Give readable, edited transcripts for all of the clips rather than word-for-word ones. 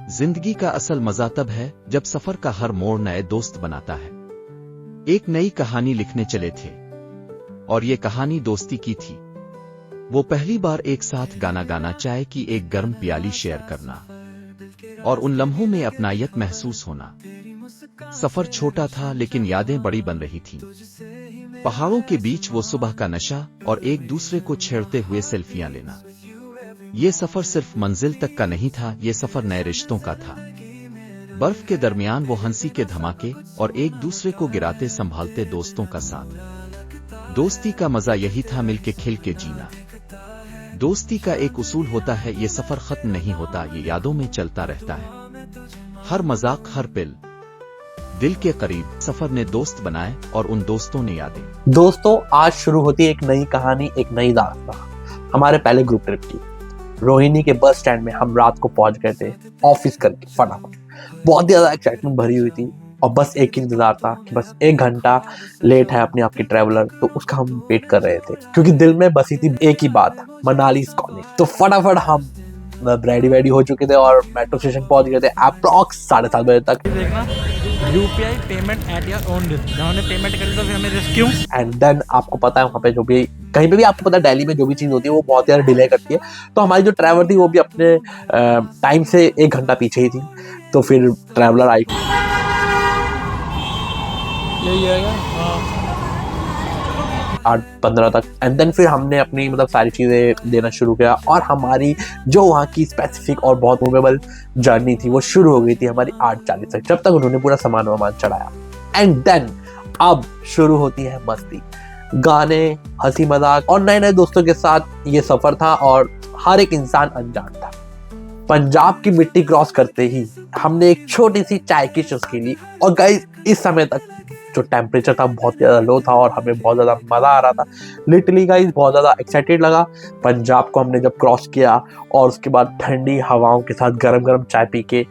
जिंदगी का असल मजा तब है जब सफर का हर मोड़ नए दोस्त बनाता है। एक नई कहानी लिखने चले थे और ये कहानी दोस्ती की थी। वो पहली बार एक साथ गाना गाना, चाय की एक गर्म प्याली शेयर करना और उन लम्हों में अपनायत महसूस होना। सफर छोटा था लेकिन यादें बड़ी बन रही थीं। पहाड़ों के बीच वो सुबह का नशा और एक दूसरे को छेड़ते हुए सेल्फियां लेना। ये सफर सिर्फ मंजिल तक का नहीं था, ये सफर नए रिश्तों का था। बर्फ के दरमियान वो हंसी के धमाके और एक दूसरे को गिराते संभालते दोस्तों का साथ। दोस्ती का मजा यही था, मिलके खिल के जीना। दोस्ती का एक उसूल होता है, ये सफर खत्म नहीं होता, ये यादों में चलता रहता है। हर मजाक, हर पिल दिल के करीब। सफर ने दोस्त बनाए और उन दोस्तों ने यादें। दोस्तों, आज शुरू होती है एक नई कहानी, एक नई दास्तां। हमारे पहले ग्रुप ट्रिप की रोहिणी के बस स्टैंड में हम रात को पहुंच गए थे ऑफिस करके फटाफट। बहुत ज्यादा एक्साइटमेंट भरी हुई थी और बस एक ही इंतजार था कि बस 1 घंटा लेट है अपनी आपकी ट्रैवलर, तो उसका हम वेट कर रहे थे क्योंकि दिल में बसी थी एक ही बात, मनाली कॉलिंग। तो फटाफट हम रेडी वेडी हो चुके थे और मेट्रो स्टेशन पहुंच गए थे अप्रॉक्स 7:30 बजे तक। देखना UPI payment at your own risk, जब हमने पेमेंट करी तो फिर हमें रिस्क क्यों। एंड देन आपको पता है वहाँ पे जो भी कहीं पे भी आपको पता है दिल्ली में जो भी चीज होती है वो बहुत ज्यादा डिले करती है। तो हमारी जो ट्रैवलर थी वो भी अपने टाइम से 1 घंटा पीछे ही थी। तो फिर ट्रैवलर आई, यही है 8:15 तक। एंड देन फिर हमने अपनी सारी चीजें देना शुरू किया और हमारी जो वहाँ की स्पेसिफिक और बहुत मूवेबल जर्नी थी वो शुरू हो गई थी हमारी 8:40 तक, जब तक उन्होंने पूरा सामान वामान चढ़ाया। एंड देन अब शुरू होती है मस्ती, गाने, हंसी मजाक और नए नए दोस्तों के साथ ये सफर था और हर एक इंसान अनजान था। पंजाब की मिट्टी क्रॉस करते ही हमने एक छोटी सी चाय की चुस्की ली और गाइस इस समय तक जो टेम्परेचर था बहुत ज्यादा लो था और हमें बहुत ज्यादा मजा आ रहा था। लिटरली गाइस बहुत ज्यादा एक्साइटेड लगा। पंजाब को हमने जब क्रॉस किया और उसके बाद ठंडी हवाओं के साथ गरम गरम चाय पी के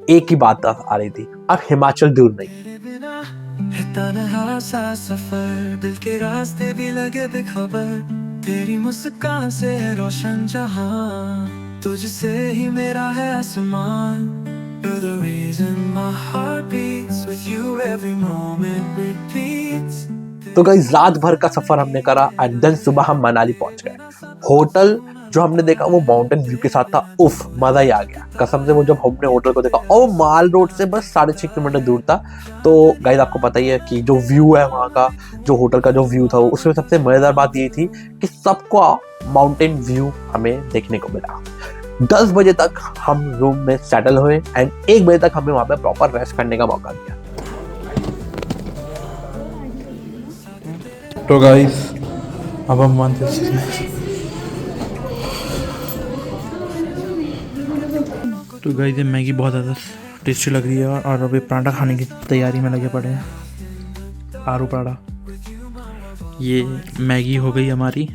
एक ही बात आ रही थी, अब हिमाचल दूर नहीं। तन्हा सा सफर, दिल के रास्ते भी लगे बेखबर, तेरी मुस्कान से रोशन जहां, तुझसे ही मेरा है आसमान। You're the reason my heart beats, with you every moment repeats। तो गाइस रात भर का सफर हमने करा एंड देन सुबह हम मनाली पहुंच गए। होटल जो हमने देखा वो माउंटेन व्यू के साथ था, उफ मजा ही आ गया कसम से। वो जब हमने होटल को देखा और माल रोड से बस 6.5 किलोमीटर दूर था। तो गाइस आपको पता ही है कि जो व्यू है वहाँ का, जो होटल का जो व्यू था उसमें सबसे मजेदार बात ये थी कि सबको माउंटेन व्यू हमें देखने को मिला। 10 बजे तक हम रूम में सेटल हुए एंड 1 बजे तक हमें वहाँ पे प्रॉपर रेस्ट करने का मौका दिया। तो गाइस अब हम मानते तो गाइस ये मैगी बहुत ज़्यादा टेस्टी लग रही है और अभी पराठा खाने की तैयारी में लगे पड़े हैं। आलू पराठा, ये मैगी हो गई हमारी,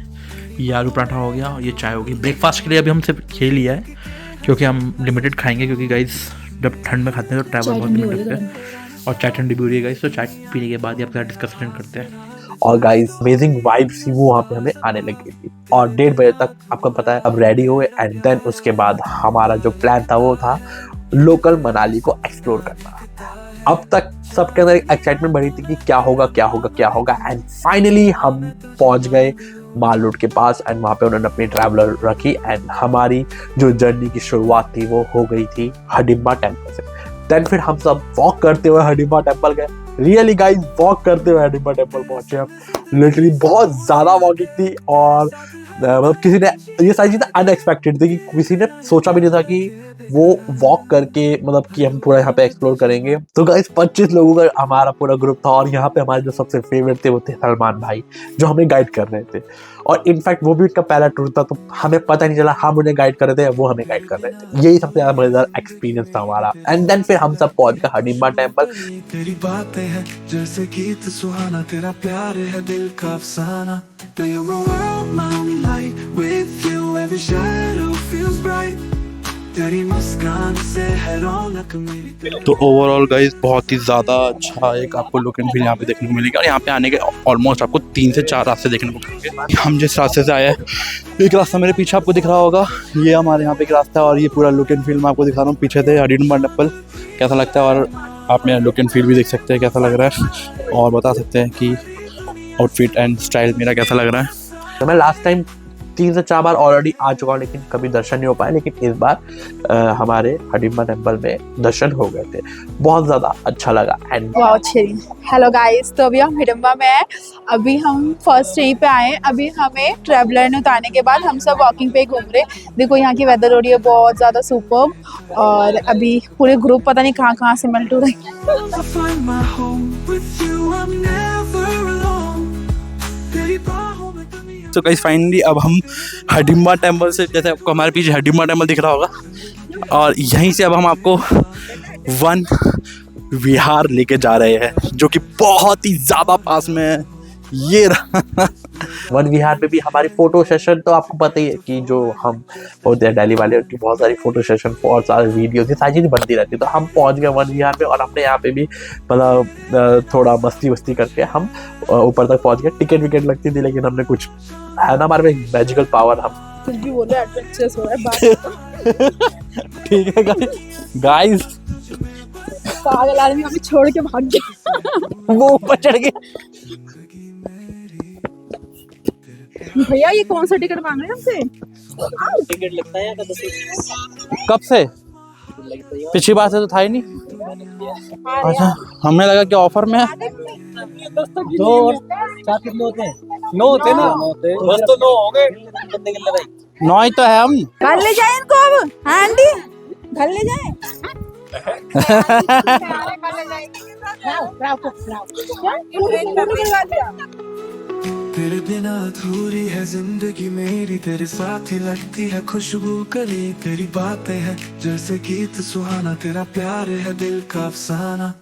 ये आलू पराठा हो गया और ये चाय होगी। ब्रेकफास्ट के लिए अभी हम सिर्फ खेल लिया है क्योंकि हम लिमिटेड खाएंगे, क्योंकि गाइस जब ठंड में खाते हैं तो ट्रैवल बहुत लिमिटेड है और चाय ठंडी भी हो रही है गाइस। तो चाय पीने के बाद ही आपके साथ डिस्कशन करते हैं। और गाइस अमेजिंग वाइब्स थी वो वहाँ पे हमें आने लगी थी और 1:30 बजे तक आपको पता है अब रेडी हुए एंड देन उसके बाद हमारा जो प्लान था वो था लोकल मनाली को एक्सप्लोर करना। अब तक सबके अंदर एक्साइटमेंट बढ़ी थी कि क्या होगा क्या होगा क्या होगा एंड फाइनली हम पहुंच गए माल रोड के पास एंड वहाँ पे उन्होंने अपनी ट्रैवलर रखी एंड हमारी जो जर्नी की शुरुआत थी वो हो गई थी हडिम्बा टेम्पल से। देन फिर हम सब वॉक करते हुए हडिम्बा टेम्पल गए। रियली गाइस वॉक करते हुए हडिम्बा टेम्पल पहुंचे हम। लिटरली बहुत ज्यादा वॉकिंग थी और किसी ने ये सारी चीजें अनएक्सपेक्टेड थी कि किसी ने सोचा भी नहीं था कि वो वॉक करके कि हम पूरा यहाँ पे एक्सप्लोर करेंगे। तो गाइस 25 लोगों का हमारा पूरा ग्रुप था और यहाँ पे हमारे जो सबसे फेवरेट थे वो थे सलमान भाई, जो हमें गाइड कर रहे थे। और इनफैक्ट वो भी उनका पहला टूर था तो हमें पता नहीं चला हम उन्हें गाइड कर रहे थे, वो हमें गाइड कर रहे थे। यही सबसे ज्यादा मजेदार एक्सपीरियंस था हमारा। एंड देन फिर हम सब पहुंच गए हडिम्बा टेम्पल। तेरी बातें हैं जैसे गीत सुहाना, तेरा प्यार है दिल का अफसाना। Do you know I'm light with you, every shadow feels bright। तेरी मुस्कान से है रौनक मेरी। तो ओवरऑल गाइस बहुत ही ज़्यादा अच्छा एक आपको लुक एंड फील यहाँ पे देखने को मिलेगा। और यहाँ पे आने के ऑलमोस्ट आपको 3 से 4 रास्ते देखने को मिलेंगे। हम जिस रास्ते से आए हैं, एक रास्ता मेरे पीछे आपको दिख रहा होगा, ये हमारे यहाँ पे एक रास्ता है। और ये पूरा लुक एंड फील मैं आपको दिखा रहा हूँ। पीछे थे हडिम्बा टेम्पल कैसा लगता है, और आप मेरा लुक एंड फील भी देख सकते हैं कैसा लग रहा है, और बता सकते हैं कि आउटफिट एंड स्टाइल मेरा कैसा लग रहा है। तो मैं लास्ट टाइम 3 से 4 बार ऑलरेडी आ चुका हूँ, लेकिन कभी दर्शन नहीं हो पाए। लेकिन इस बार हमारे हडिम्बा टेम्पल में दर्शन हो गए थे, बहुत ज़्यादा अच्छा लगा। एंड हेलो गाइस, तो अभी हम हिडम्बा में हैं। अभी हम फर्स्ट यहीं पे आए हैं। अभी हमें ट्रैवलर ने उतारने के बाद हम सब वॉकिंग पे घूम रहे। देखो यहाँ की वेदर हो रही है बहुत ज़्यादा सुपर्ब। और अभी पूरे ग्रुप पता नहीं कहाँ से मेल्ट हो रही है। I find my home with you, I'm never alone. तेरी बाहों में दुनिया। तो गाइस फाइनली अब हम हडिम्बा टेम्पल से, जैसे आपको हमारे पीछे हडिम्बा टेम्पल दिख रहा होगा, और यहीं से अब हम आपको वन विहार लेके जा रहे हैं, जो कि बहुत ही ज़्यादा पास में है। ये रहा। वन विहार में भी हमारी फोटो सेशन, तो आपको पता ही है कि जो हम होते हैं दिल्ली वाले, उनकी बहुत सारी फोटो सेशन, बहुत सारी वीडियोज, ये सारी चीज़ें बनती रहती है। तो हम पहुंच गए वन विहार में, और हमने यहाँ पे भी मतलब थोड़ा मस्ती वस्ती करके हम ऊपर तक पहुंच गए। टिकट विकेट लगती थी, लेकिन हमने कुछ है ना, हमारे में मैजिकल पावर, हम कुछ भी बोले एडवेंचरस हो रहा है। ठीक है गाइस, पागल आदमी हमें छोड़ के भाग गया। वो ऊपर चढ़ गए। भैया ये कौन सा टिकट मांग रहे हैं हमसे? टिकट लगता है कब से? पिछली बार से तो था ही नहीं। अच्छा, हमें लगा कि ऑफर में है। दो और 4 कितने होते हैं? 9 होते ना, बस तो 9 हो गए। कितने के लगाई? 9 ही तो है हम। घर ले जाए इनको अब। हाँ आंटी, घर ले जाए। तेरे बिना अधूरी है जिंदगी मेरी, तेरे साथ ही लगती है खुशबू कली। तेरी बातें हैं जैसे गीत सुहाना, तेरा प्यार है दिल का अफसाना।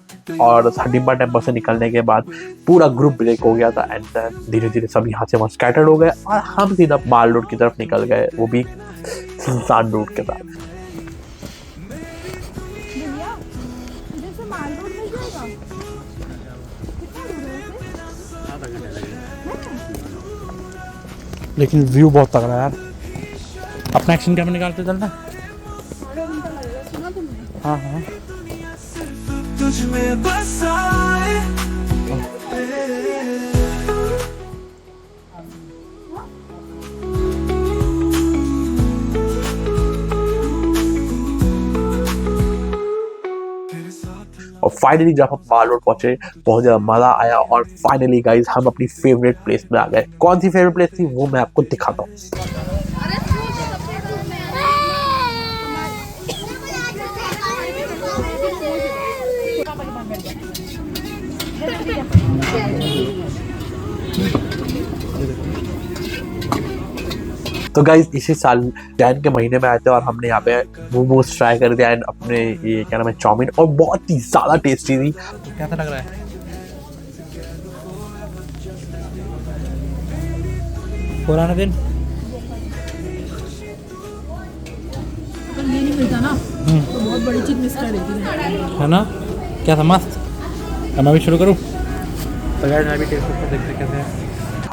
और हडिम्बा टेम्पल से निकलने के बाद पूरा ग्रुप ब्रेक हो गया था। एंड धीरे धीरे सब यहाँ से वहाँ स्कैटर्ड हो गए, और हम सीधा माल रोड की तरफ निकल गए, वो भी सुनसान रोड के साथ। लेकिन व्यू बहुत तगड़ा है यार। अपना एक्शन कैमरा निकालते चलना। हाँ हाँ, तुझ में बसाए और फाइनली जब हम माल रोड पहुंचे, बहुत ज़्यादा मज़ा आया। और फाइनली गाइज हम अपनी फेवरेट प्लेस में आ गए। कौन सी फेवरेट प्लेस थी वो मैं आपको दिखाता हूँ। तो गाइज इसी साल जैन के महीने में आए थे, और हमने यहाँ पे मोमोज ट्राई कर दिया, एंड अपने ये क्या नाम है, चाउमीन, और बहुत ही ज़्यादा टेस्टी थी। कैसा लग रहा है? पुराना दिन अगर ये नहीं मिलता ना तो बहुत बड़ी चीज मिस कर देती है ना? क्या था मस्त? अब मैं भी शुरू करूँ? तो गाइस मैं भी टेस्ट करके देखते कैसे है।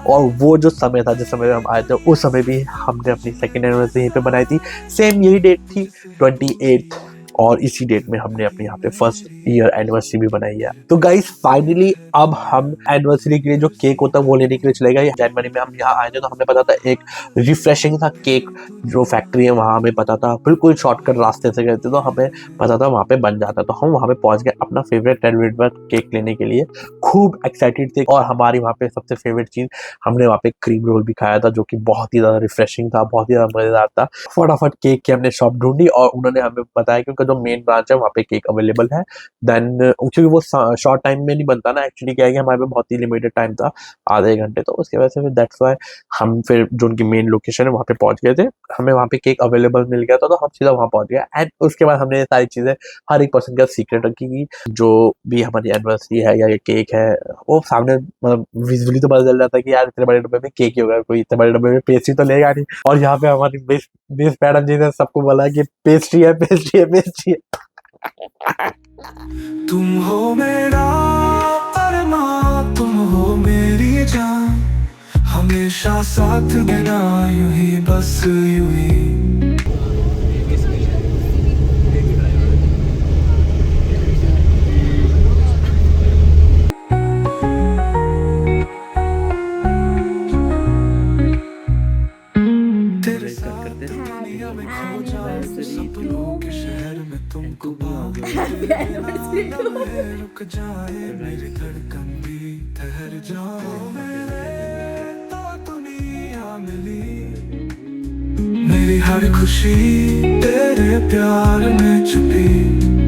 और वो जो समय था, जिस समय हम आए थे, उस समय भी हमने अपनी सेकेंड एनिवर्सरी यहीं पे बनाई थी। सेम यही डेट थी 28, और इसी डेट में हमने अपने यहाँ पे फर्स्ट ईयर एनिवर्सरी भी बनाई है। तो गाइस फाइनली अब हम एनिवर्सरी के लिए जो केक होता है वो लेने के लिए चले गए। जनवरी में हम यहाँ आए थे, तो हमें पता था एक रिफ्रेशिंग था केक जो फैक्ट्री है वहाँ, हमें पता था। बिल्कुल शॉर्टकट रास्ते से गए थे, तो हमें पता था वहाँ पे बन जाता। तो हम वहाँ पे पहुँच गए अपना फेवरेट रेड वेलवेट केक लेने के लिए। खूब एक्साइटेड थे, और हमारी वहाँ पे सबसे फेवरेट चीज़, हमने वहाँ पे क्रीम रोल भी खाया था, जो कि बहुत ही ज़्यादा रिफ्रेशिंग था, बहुत ही ज़्यादा मज़ेदार था। फटाफट केक की हमने शॉप ढूंढी, और उन्होंने हमें बताया कि का जो मेन ब्रांच है वहाँ पे केक अवेलेबल है। देन क्योंकि वो शॉर्ट टाइम में नहीं बनता ना, एक्चुअली क्या है कि हमारे पे बहुत ही लिमिटेड टाइम था, आधे घंटे, तो उसकी वजह से फिर दैट्स वाई हम फिर जो उनकी मेन लोकेशन है वहाँ पे पहुँच गए थे। हमें वहाँ पे केक अवेलेबल मिल गया था तो हम सीधा वहाँ पहुँच गए एंड उसके बाद हमने ये सारी चीज़ें हर एक पर्सन के साथ सीक्रेट रखी कि जो भी हमारी एनिवर्सरी है या ये केक है वो सामने मतलब विजुअली तो पता चल जाता है कि यार इतने बड़े डब्बे में केक ही होगा, कोई इतने बड़े डब्बे में पेस्ट्री तो लेगा नहीं। और यहाँ पे हमारी मिस मैडम जी ने सबको बोला कि पेस्ट्री है, पेस्ट्री है, पेस्ट्री है। तुम हो मेरा अरमान, तुम हो मेरी जान, हमेशा साथ देना यूं ही, बस यूं ही। तेरे साथ दुनिया में खो जाऊं, सपनों के शहर में तुमको पाऊं, रुक जाए मेरी धड़कन भी ठहर जाओ, मेरे तो दुनिया मिली, मेरी हर खुशी तेरे प्यार में छुपी।